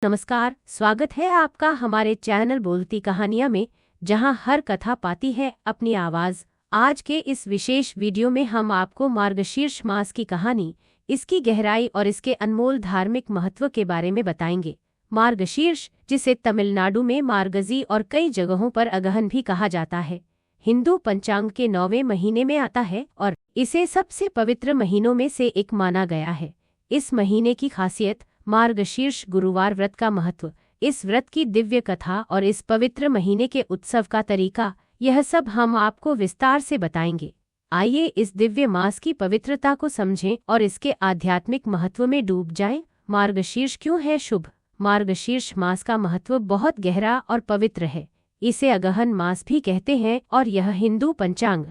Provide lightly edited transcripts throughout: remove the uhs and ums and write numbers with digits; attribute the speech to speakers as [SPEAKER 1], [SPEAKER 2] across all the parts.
[SPEAKER 1] नमस्कार, स्वागत है आपका हमारे चैनल बोलती कहानियाँ में, जहां हर कथा पाती है अपनी आवाज़। आज के इस विशेष वीडियो में हम आपको मार्गशीर्ष मास की कहानी, इसकी गहराई और इसके अनमोल धार्मिक महत्व के बारे में बताएंगे। मार्गशीर्ष, जिसे तमिलनाडु में मार्गजी और कई जगहों पर अगहन भी कहा जाता है, हिंदू पंचांग के 9वें महीने में आता है और इसे सबसे पवित्र महीनों में से एक माना गया है। इस महीने की खासियत, मार्गशीर्ष गुरुवार व्रत का महत्व, इस व्रत की दिव्य कथा और इस पवित्र महीने के उत्सव का तरीका, यह सब हम आपको विस्तार से बताएंगे। आइए इस दिव्य मास की पवित्रता को समझें और इसके आध्यात्मिक महत्व में डूब जाएं। मार्गशीर्ष क्यों है शुभ? मार्गशीर्ष मास का महत्व बहुत गहरा और पवित्र है। इसे अगहन मास भी कहते हैं और यह हिंदू पंचांग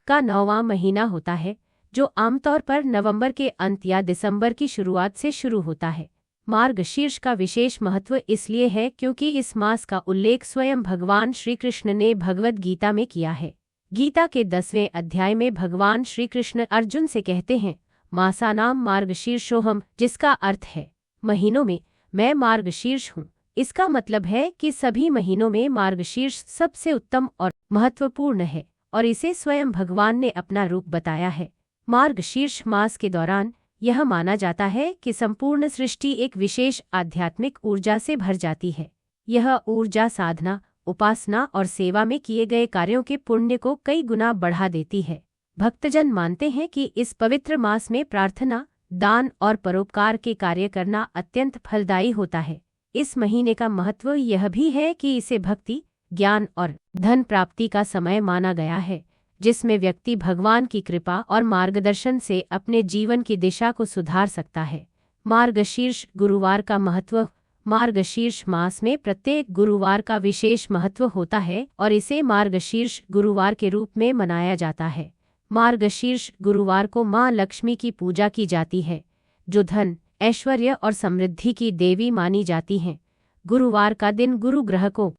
[SPEAKER 1] का 9वां महीना होता है, जो आमतौर पर नवंबर के अंत या दिसंबर की शुरुआत से शुरू होता है। मार्गशीर्ष का विशेष महत्व इसलिए है क्योंकि इस मास का उल्लेख स्वयं भगवान श्री कृष्ण ने भगवद गीता में किया है। गीता के 10वें अध्याय में भगवान श्री कृष्ण अर्जुन से कहते हैं, मासानाम मार्गशीर्षोहम, जिसका अर्थ है महीनों में मैं मार्गशीर्ष हूँ। इसका मतलब है कि सभी महीनों में मार्गशीर्ष सबसे उत्तम और महत्वपूर्ण है और इसे स्वयं भगवान ने अपना रूप बताया है। मार्गशीर्ष मास के दौरान यह माना जाता है कि संपूर्ण सृष्टि एक विशेष आध्यात्मिक ऊर्जा से भर जाती है। यह ऊर्जा साधना, उपासना और सेवा में किए गए कार्यों के पुण्य को कई गुना बढ़ा देती है। भक्तजन मानते हैं कि इस पवित्र मास में प्रार्थना, दान और परोपकार के कार्य करना अत्यंत फलदायी होता है। इस महीने का महत्व यह भी है कि इसे भक्ति, ज्ञान और धन प्राप्ति का समय माना गया है, जिसमें व्यक्ति भगवान की कृपा और मार्गदर्शन से अपने जीवन की दिशा को सुधार सकता है। मार्गशीर्ष गुरुवार का महत्व, मार्गशीर्ष मास में प्रत्येक गुरुवार का विशेष महत्व होता है और इसे मार्गशीर्ष गुरुवार के रूप में मनाया जाता है। मार्गशीर्ष गुरुवार को माँ लक्ष्मी की पूजा की जाती है, जो धन, ऐश्वर्य और समृद्धि की देवी मानी जाती हैं। गुरुवार का दिन गुरु ग्रह को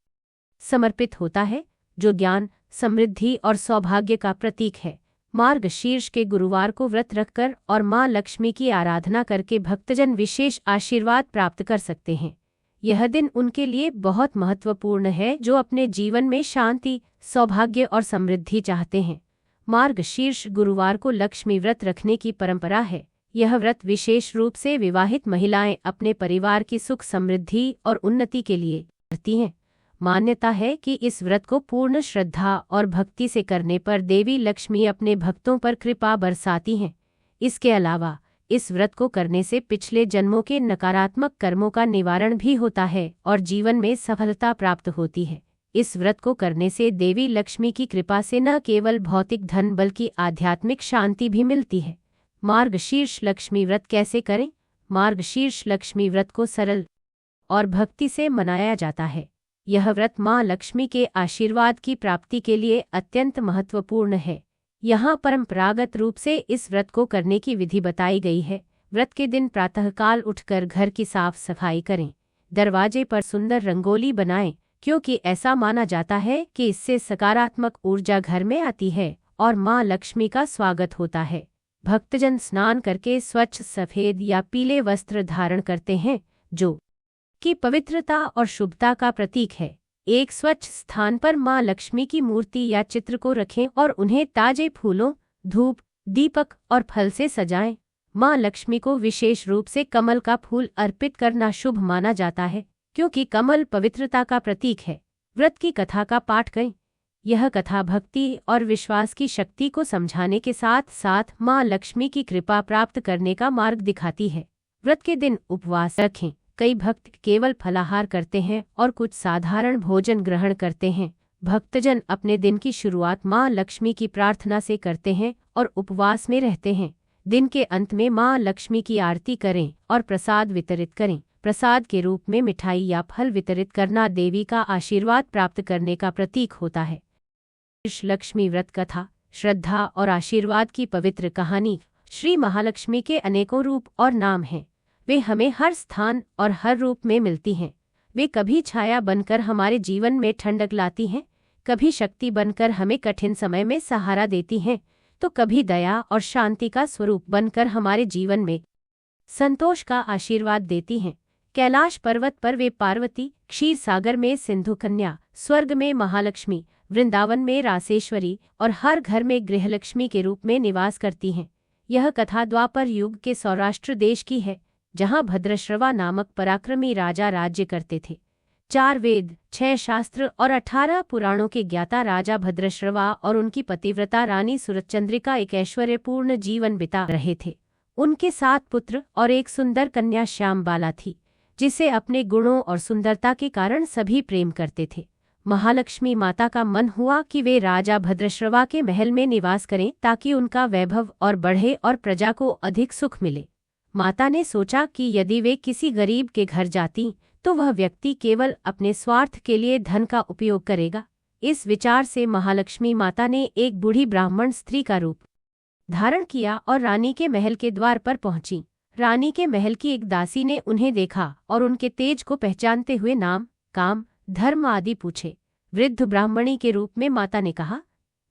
[SPEAKER 1] समर्पित होता है, जो ज्ञान, समृद्धि और सौभाग्य का प्रतीक है। मार्गशीर्ष के गुरुवार को व्रत रखकर और माँ लक्ष्मी की आराधना करके भक्तजन विशेष आशीर्वाद प्राप्त कर सकते हैं। यह दिन उनके लिए बहुत महत्वपूर्ण है जो अपने जीवन में शांति, सौभाग्य और समृद्धि चाहते हैं। मार्गशीर्ष गुरुवार को लक्ष्मी व्रत रखने की परंपरा है। यह व्रत विशेष रूप से विवाहित महिलाएं अपने परिवार की सुख, समृद्धि और उन्नति के लिए करती हैं। मान्यता है कि इस व्रत को पूर्ण श्रद्धा और भक्ति से करने पर देवी लक्ष्मी अपने भक्तों पर कृपा बरसाती हैं। इसके अलावा इस व्रत को करने से पिछले जन्मों के नकारात्मक कर्मों का निवारण भी होता है और जीवन में सफलता प्राप्त होती है। इस व्रत को करने से देवी लक्ष्मी की कृपा से न केवल भौतिक धन बल्कि आध्यात्मिक शांति भी मिलती है। मार्गशीर्ष लक्ष्मी व्रत कैसे करें? मार्गशीर्ष लक्ष्मी व्रत को सरल और भक्ति से मनाया जाता है। यह व्रत माँ लक्ष्मी के आशीर्वाद की प्राप्ति के लिए अत्यंत महत्वपूर्ण है। यहाँ परंपरागत रूप से इस व्रत को करने की विधि बताई गई है। व्रत के दिन प्रातःकाल उठकर घर की साफ सफाई करें। दरवाजे पर सुंदर रंगोली बनाएं, क्योंकि ऐसा माना जाता है कि इससे सकारात्मक ऊर्जा घर में आती है और माँ लक्ष्मी का स्वागत होता है। भक्तजन स्नान करके स्वच्छ सफेद या पीले वस्त्र धारण करते हैं, जो की पवित्रता और शुभता का प्रतीक है। एक स्वच्छ स्थान पर माँ लक्ष्मी की मूर्ति या चित्र को रखें और उन्हें ताजे फूलों, धूप, दीपक और फल से सजाएं। माँ लक्ष्मी को विशेष रूप से कमल का फूल अर्पित करना शुभ माना जाता है, क्योंकि कमल पवित्रता का प्रतीक है। व्रत की कथा का पाठ करें। यह कथा भक्ति और विश्वास की शक्ति को समझाने के साथ साथ माँ लक्ष्मी की कृपा प्राप्त करने का मार्ग दिखाती है। व्रत के दिन उपवास रखें। कई भक्त केवल फलाहार करते हैं और कुछ साधारण भोजन ग्रहण करते हैं। भक्तजन अपने दिन की शुरुआत माँ लक्ष्मी की प्रार्थना से करते हैं और उपवास में रहते हैं। दिन के अंत में माँ लक्ष्मी की आरती करें और प्रसाद वितरित करें। प्रसाद के रूप में मिठाई या फल वितरित करना देवी का आशीर्वाद प्राप्त करने का प्रतीक होता है। लक्ष्मी व्रत कथा, श्रद्धा और आशीर्वाद की पवित्र कहानी। श्री महालक्ष्मी के अनेकों रूप और नाम हैं। वे हमें हर स्थान और हर रूप में मिलती हैं। वे कभी छाया बनकर हमारे जीवन में ठंडक लाती हैं, कभी शक्ति बनकर हमें कठिन समय में सहारा देती हैं, तो कभी दया और शांति का स्वरूप बनकर हमारे जीवन में संतोष का आशीर्वाद देती हैं। कैलाश पर्वत पर वे पार्वती, क्षीर सागर में सिंधु कन्या, स्वर्ग में महालक्ष्मी, वृंदावन में रासेश्वरी और हर घर में गृहलक्ष्मी के रूप में निवास करती हैं। यह कथा द्वापर युग के सौराष्ट्र देश की है, जहाँ भद्रश्रवा नामक पराक्रमी राजा राज्य करते थे। 4 वेद, 6 शास्त्र और 18 पुराणों के ज्ञाता राजा भद्रश्रवा और उनकी पतिव्रता रानी सुरचंद्रिका एक ऐश्वर्यपूर्ण जीवन बिता रहे थे। उनके 7 पुत्र और एक सुंदर कन्या श्यामबाला थी, जिसे अपने गुणों और सुंदरता के कारण सभी प्रेम करते थे। महालक्ष्मी माता का मन हुआ कि वे राजा भद्रश्रवा के महल में निवास करें ताकि उनका वैभव और बढ़े और प्रजा को अधिक सुख मिले। माता ने सोचा कि यदि वे किसी गरीब के घर जाती तो वह व्यक्ति केवल अपने स्वार्थ के लिए धन का उपयोग करेगा। इस विचार से महालक्ष्मी माता ने एक बूढ़ी ब्राह्मण स्त्री का रूप धारण किया और रानी के महल के द्वार पर पहुंची। रानी के महल की एक दासी ने उन्हें देखा और उनके तेज को पहचानते हुए नाम, काम, धर्म आदि पूछे। वृद्ध ब्राह्मणी के रूप में माता ने कहा,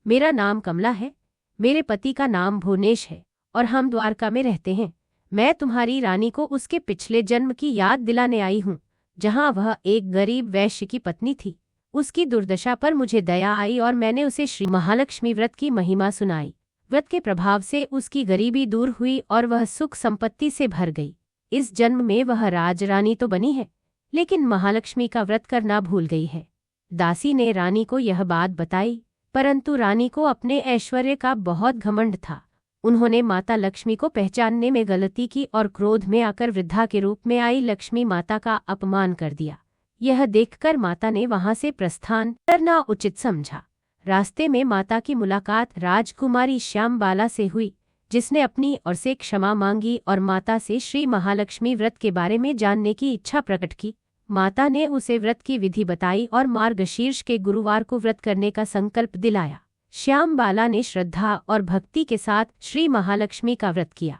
[SPEAKER 1] मेरा नाम कमला है, मेरे पति का नाम भुवनेश है और हम द्वारका में रहते हैं। मैं तुम्हारी रानी को उसके पिछले जन्म की याद दिलाने आई हूँ, जहाँ वह एक गरीब वैश्य की पत्नी थी। उसकी दुर्दशा पर मुझे दया आई और मैंने उसे श्री महालक्ष्मी व्रत की महिमा सुनाई। व्रत के प्रभाव से उसकी गरीबी दूर हुई और वह सुख संपत्ति से भर गई। इस जन्म में वह राजरानी तो बनी है, लेकिन महालक्ष्मी का व्रत करना भूल गई है। दासी ने रानी को यह बात बताई, परंतु रानी को अपने ऐश्वर्य का बहुत घमंड था। उन्होंने माता लक्ष्मी को पहचानने में गलती की और क्रोध में आकर वृद्धा के रूप में आई लक्ष्मी माता का अपमान कर दिया। यह देखकर माता ने वहां से प्रस्थान करना उचित समझा। रास्ते में माता की मुलाकात राजकुमारी श्यामबाला से हुई, जिसने अपनी ओर से क्षमा मांगी और माता से श्री महालक्ष्मी व्रत के बारे में जानने की इच्छा प्रकट की। माता ने उसे व्रत की विधि बताई और मार्गशीर्ष के गुरुवार को व्रत करने का संकल्प दिलाया। श्यामबाला ने श्रद्धा और भक्ति के साथ श्री महालक्ष्मी का व्रत किया।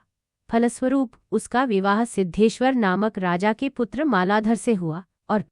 [SPEAKER 1] फलस्वरूप उसका विवाह सिद्धेश्वर नामक राजा के पुत्र मालाधर से हुआ और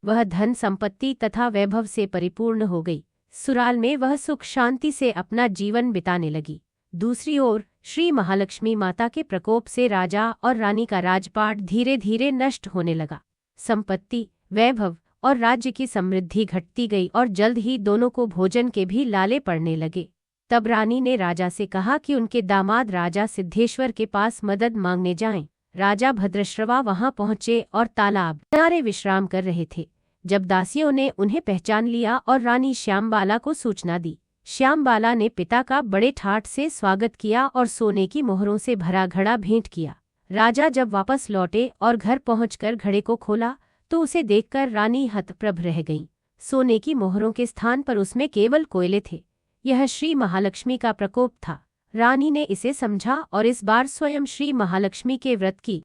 [SPEAKER 1] वह धन संपत्ति तथा वैभव से परिपूर्ण हो गई। सुराल में वह सुख शांति से अपना जीवन बिताने लगी। दूसरी ओर श्री महालक्ष्मी माता के प्रकोप से राजा और रानी का राजपाट धीरे धीरे नष्ट होने लगा। संपत्ति, वैभव और राज्य की समृद्धि घटती गई और जल्द ही दोनों को भोजन के भी लाले पड़ने लगे। तब रानी ने राजा से कहा कि उनके दामाद राजा सिद्धेश्वर के पास मदद मांगने जाएं। राजा भद्रश्रवा वहां पहुंचे और तालाब किनारे विश्राम कर रहे थे। जब दासियों ने उन्हें पहचान लिया और रानी श्यामबाला को सूचना दी। श्यामबाला ने पिता का बड़े ठाठ से स्वागत किया और सोने की मोहरों से भरा घड़ा भेंट किया। राजा जब वापस लौटे और घर पहुंचकर घड़े को खोला तो उसे देखकर रानी हतप्रभ रह गई। सोने की मोहरों के स्थान पर उसमें केवल कोयले थे। यह श्री महालक्ष्मी का प्रकोप था। रानी ने इसे समझा और इस बार स्वयं श्री महालक्ष्मी के व्रत की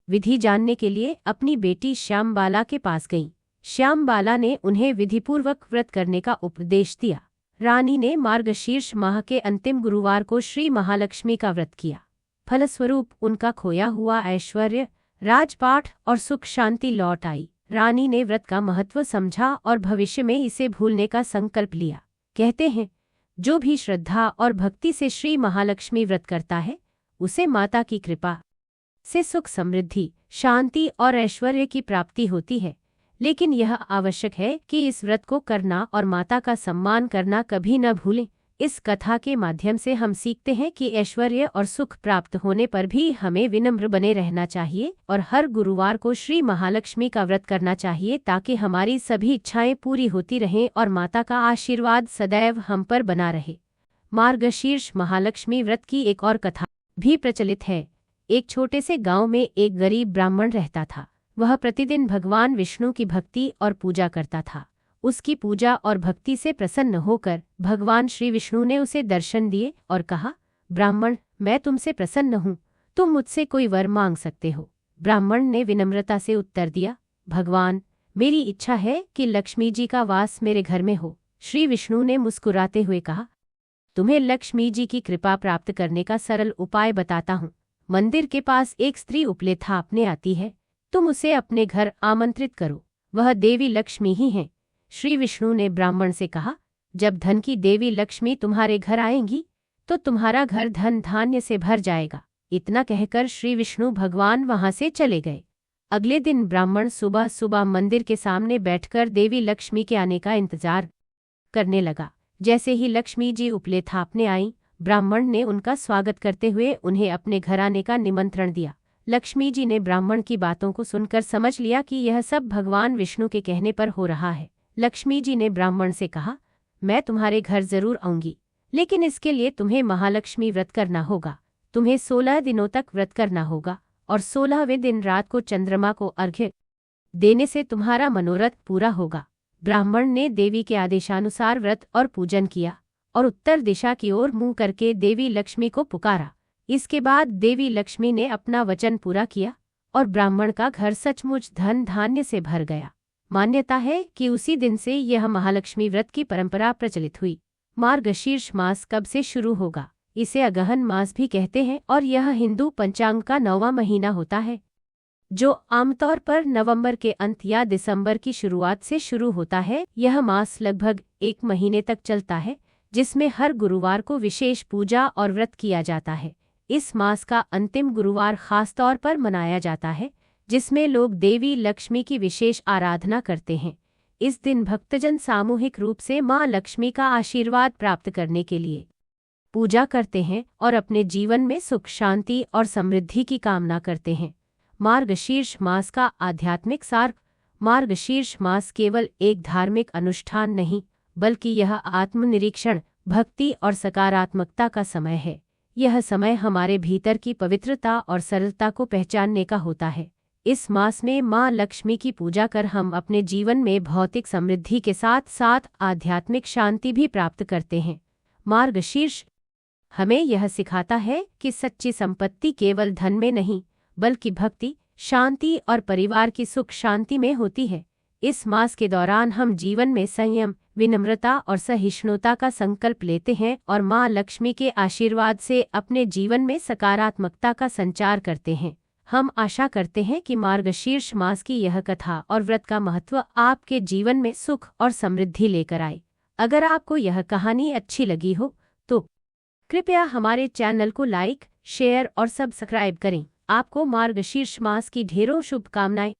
[SPEAKER 1] विधि जानने के लिए अपनी बेटी श्यामबाला के पास गई। श्यामबाला ने उन्हें विधिपूर्वक व्रत करने का उपदेश दिया। रानी ने मार्गशीर्ष माह के अंतिम गुरुवार को श्री महालक्ष्मी का व्रत किया। फलस्वरूप उनका खोया हुआ ऐश्वर्य, राजपाट और सुख शांति लौट आई। रानी ने व्रत का महत्व समझा और भविष्य में इसे भूलने का संकल्प लिया। कहते हैं, जो भी श्रद्धा और भक्ति से श्री महालक्ष्मी व्रत करता है, उसे माता की कृपा से सुख, समृद्धि, शांति और ऐश्वर्य की प्राप्ति होती है। लेकिन यह आवश्यक है कि इस व्रत को करना और माता का सम्मान करना कभी न भूलें। इस कथा के माध्यम से हम सीखते हैं कि ऐश्वर्य और सुख प्राप्त होने पर भी हमें विनम्र बने रहना चाहिए और हर गुरुवार को श्री महालक्ष्मी का व्रत करना चाहिए ताकि हमारी सभी इच्छाएं पूरी होती रहें और माता का आशीर्वाद सदैव हम पर बना रहे। मार्गशीर्ष महालक्ष्मी व्रत की एक और कथा भी प्रचलित है। एक छोटे से गांव में एक गरीब ब्राह्मण रहता था। वह प्रतिदिन भगवान विष्णु की भक्ति और पूजा करता था। उसकी पूजा और भक्ति से प्रसन्न होकर भगवान श्री विष्णु ने उसे दर्शन दिए और कहा, ब्राह्मण, मैं तुमसे प्रसन्न हूँ, तुम मुझसे कोई वर मांग सकते हो। ब्राह्मण ने विनम्रता से उत्तर दिया, भगवान, मेरी इच्छा है कि लक्ष्मी जी का वास मेरे घर में हो। श्री विष्णु ने मुस्कुराते हुए कहा, तुम्हें लक्ष्मी जी की कृपा प्राप्त करने का सरल उपाय बताता हूँ। मंदिर के पास एक स्त्री उपले थापने आती है, तुम उसे अपने घर आमंत्रित करो, वह देवी लक्ष्मी ही है। श्री विष्णु ने ब्राह्मण से कहा, जब धन की देवी लक्ष्मी तुम्हारे घर आएंगी तो तुम्हारा घर धन धान्य से भर जाएगा। इतना कहकर श्री विष्णु भगवान वहां से चले गए। अगले दिन ब्राह्मण सुबह सुबह मंदिर के सामने बैठकर देवी लक्ष्मी के आने का इंतजार करने लगा। जैसे ही लक्ष्मी जी उपले थापने आईं, ब्राह्मण ने उनका स्वागत करते हुए उन्हें अपने घर आने का निमंत्रण दिया। लक्ष्मी जी ने ब्राह्मण की बातों को सुनकर समझ लिया कि यह सब भगवान विष्णु के कहने पर हो रहा है। लक्ष्मी जी ने ब्राह्मण से कहा, मैं तुम्हारे घर जरूर आऊंगी, लेकिन इसके लिए तुम्हें महालक्ष्मी व्रत करना होगा। तुम्हें 16 दिनों तक व्रत करना होगा और 16वें दिन रात को चंद्रमा को अर्घ्य देने से तुम्हारा मनोरथ पूरा होगा। ब्राह्मण ने देवी के आदेशानुसार व्रत और पूजन किया और उत्तर दिशा की ओर मुंह करके देवी लक्ष्मी को पुकारा। इसके बाद देवी लक्ष्मी ने अपना वचन पूरा किया और ब्राह्मण का घर सचमुच धन धान्य से भर गया। मान्यता है कि उसी दिन से यह महालक्ष्मी व्रत की परंपरा प्रचलित हुई। मार्गशीर्ष मास कब से शुरू होगा? इसे अगहन मास भी कहते हैं और यह हिंदू पंचांग का 9वां महीना होता है, जो आमतौर पर नवंबर के अंत या दिसंबर की शुरुआत से शुरू होता है। यह मास लगभग 1 महीने तक चलता है, जिसमें हर गुरुवार को विशेष पूजा और व्रत किया जाता है। इस मास का अंतिम गुरुवार खास तौर पर मनाया जाता है, जिसमें लोग देवी लक्ष्मी की विशेष आराधना करते हैं। इस दिन भक्तजन सामूहिक रूप से मां लक्ष्मी का आशीर्वाद प्राप्त करने के लिए पूजा करते हैं और अपने जीवन में सुख शांति और समृद्धि की कामना करते हैं। मार्गशीर्ष मास का आध्यात्मिक सार। मार्गशीर्ष मास केवल एक धार्मिक अनुष्ठान नहीं, बल्कि यह आत्मनिरीक्षण, भक्ति और सकारात्मकता का समय है। यह समय हमारे भीतर की पवित्रता और सरलता को पहचानने का होता है। इस मास में मां लक्ष्मी की पूजा कर हम अपने जीवन में भौतिक समृद्धि के साथ साथ आध्यात्मिक शांति भी प्राप्त करते हैं। मार्गशीर्ष हमें यह सिखाता है कि सच्ची संपत्ति केवल धन में नहीं, बल्कि भक्ति, शांति और परिवार की सुख शांति में होती है। इस मास के दौरान हम जीवन में संयम, विनम्रता और सहिष्णुता का संकल्प लेते हैं और मां लक्ष्मी के आशीर्वाद से अपने जीवन में सकारात्मकता का संचार करते हैं। हम आशा करते हैं कि मार्गशीर्ष मास की यह कथा और व्रत का महत्व आपके जीवन में सुख और समृद्धि लेकर आए। अगर आपको यह कहानी अच्छी लगी हो तो कृपया हमारे चैनल को लाइक, शेयर और सब्सक्राइब करें। आपको मार्गशीर्ष मास की ढेरों शुभकामनाएं।